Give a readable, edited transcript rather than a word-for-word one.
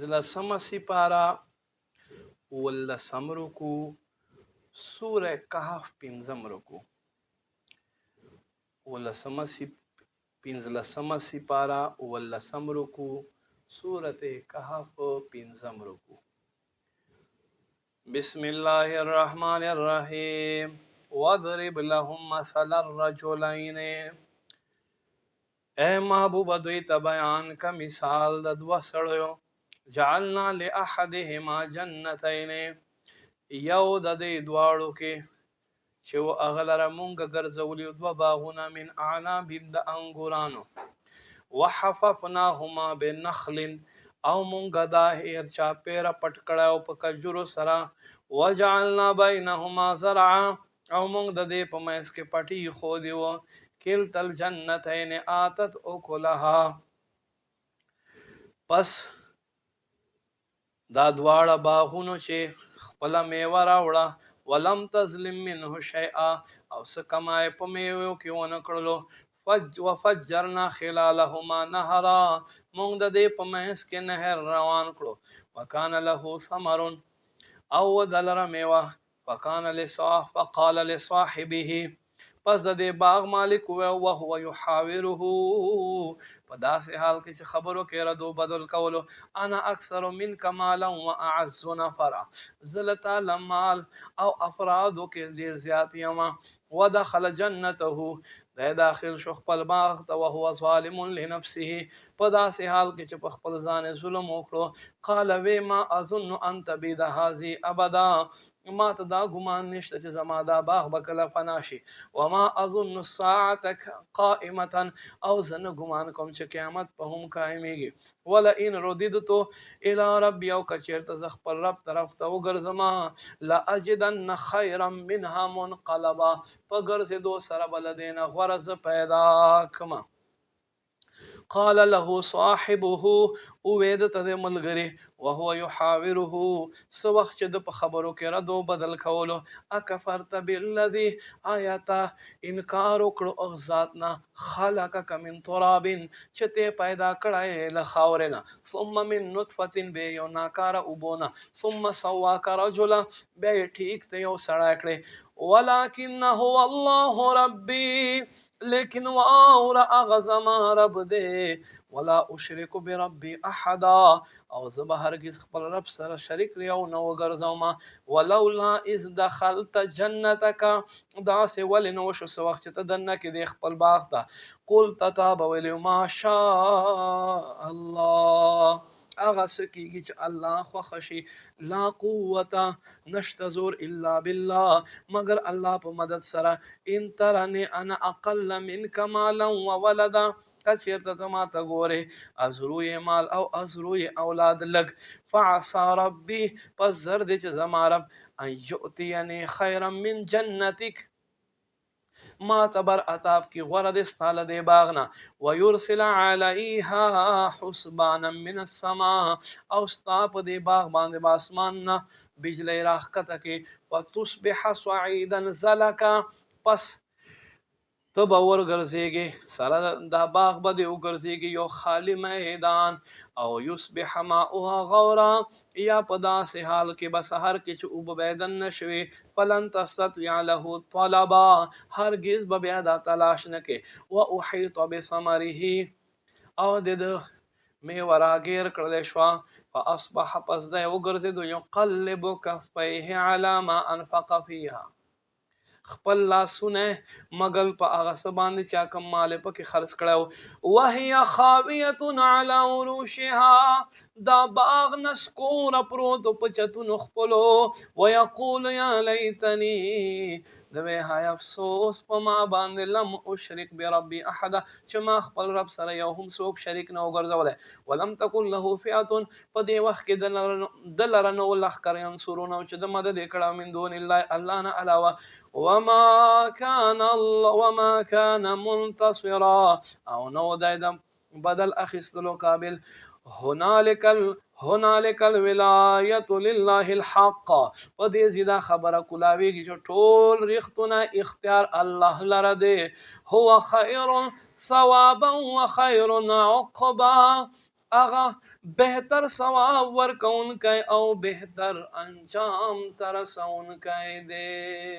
پنځلسمه سپاره اوولسم رکوع سوره کهف پنځم رکوع پنځلسمه سپاره اوولسم رکوع سوره کهف پنځم رکوع بسم الله الرحمن الرحیم واضرب لهم مثل الرجلین اے محبوب دوی ته بیان کا مثال د دوه سړیو جعلنا لاحدهما جنتین یو د دې دواړو کې چې و هغه لره مونږ ګرځولي دوه باغونه من اعناب د انګورانو وحففناهما بنخل او مونږ دا هیر چاپیره پټ کړی په کجورو سره وجعلنا بینهما زرعا او مونږ د دې په منځ کې پټي ایښودي وو کلتا الجنتین آتت اکلها پس دا دواړه باغونو چې خپله میوه راوړه ولم تظلم منه شیئا او څه کمای په میوو کې ونه کړلو وفجرنا خلالهما نهرا مونږ د دې په منځ کې نهر روان کړو وکان له ثمر او دلره میوه فقال لصاحبه پس د دې باغ مالک وهو يحاوره په داسې حال کې چې خبرو کې ردو بدل کولو انا اکثر منک مالا واعز نفرا زلتا لمال او افرادو کې ډیر زیات یما ودخل جنته دا داخل شو خپل باغ ته وهو ظالم لنفسه په داسې حال کې چې په خپل ځان ظلم وکړو قال وما اظن ان تبيد هذه ابدا ما ته دا ګمان نشته چې زما دا باغ به کله فنا شي وما اظن الساعه قائمه او زه نه ګمان کوم چې قیامت په هم قایمیږي ولئن رددت الى ربي او کچیرته زه خپل رب طرف ته وګرځم لاجدن خيرا منها منقلبا په ګرځېدو سره به له دې نه غوره زه پیدا کړم قال له صاحبه اوید ته ملګری وهو يحاوره سو وخت چې د په خبرو کې ردو بدل کولو اکفرت بالذي آیات انکار وکړو اغزاتنا خلقک من تراب چې ته پیدا کړای له خاورنا ثم من نطفه به یو ناکاره وبونه ثم سواک رجلا به ټیک ته یو سړی کړی ولكن هو الله ربي لیکن واور اغزما رب دے ولا اشرک بربی احدا او زه هرگز خپل رب سره شریک یو نه وګرځوم ولولا اذ دخلت جنتك دا سه ول نو شو سو وخت ته دنه کې د خپل باغ ته قلت تاب ول ما شاء الله اغه سکیږي چې الله خو خشي لا قوت نشته زور الا بالله مگر الله په مدد سره ان ترني انا اقل منك مالا وولدا کچیرته ته ما ته ګورې ازروی مال او ازروی اولاد لګ فعصى ربي پس زر دې چې زما رب ان یؤتیني خیرا من جنتک ما تبر اتاب کی غرد استال دے باغنا ويرسل عليها حسبانا من السماء او استاپ دے باغ باندې باسمان نا بجلی راخته کی وتصبح صعيدا زلکا پس تب اور ګرځيږي سره دا باغ بده وګرځيږي یو خالی میدان او یصبح ماؤها غورا یا په داسې حال کې به سحر کې چې اوبه بدن نشوي فلن تستطيع له طلبا هرگز به بیا دا تلاش نه کې واحيط بثمره او د میوه راګیر کړل شو فاصبح پس د وګرځېدو یقلب کفیه على ما انفق فيها خپل لاسونه مغل په هغه څه باندې چې کوم مال په کې خرڅ کړو وهي خاويه على عروشها دا باغ نسکور پروت په چتونو خپلو ويقول يا ليتني دوی هاي افسوس په ما باندې لم اشرك بربي احد چې ما خپل رب سره یو هم څوک شریک نه وګرځولای ولم تكن له فئه په دې وخت کې د لرنو لخر ينصرون او چې د مدد کړه من دون الله الله نه علاوه وما كان منتصرا او نو دایدم بدل اخیستلو قابل هنالك الولايه لله الحق په دې زیاده خبره کولاویږي چې ټول ریختونه اختیار الله لره دی هو خير ثوابا وخير عقبا اغه بهتر ثواب ورکون کئ او بهتر انجام ترسون کئ دے.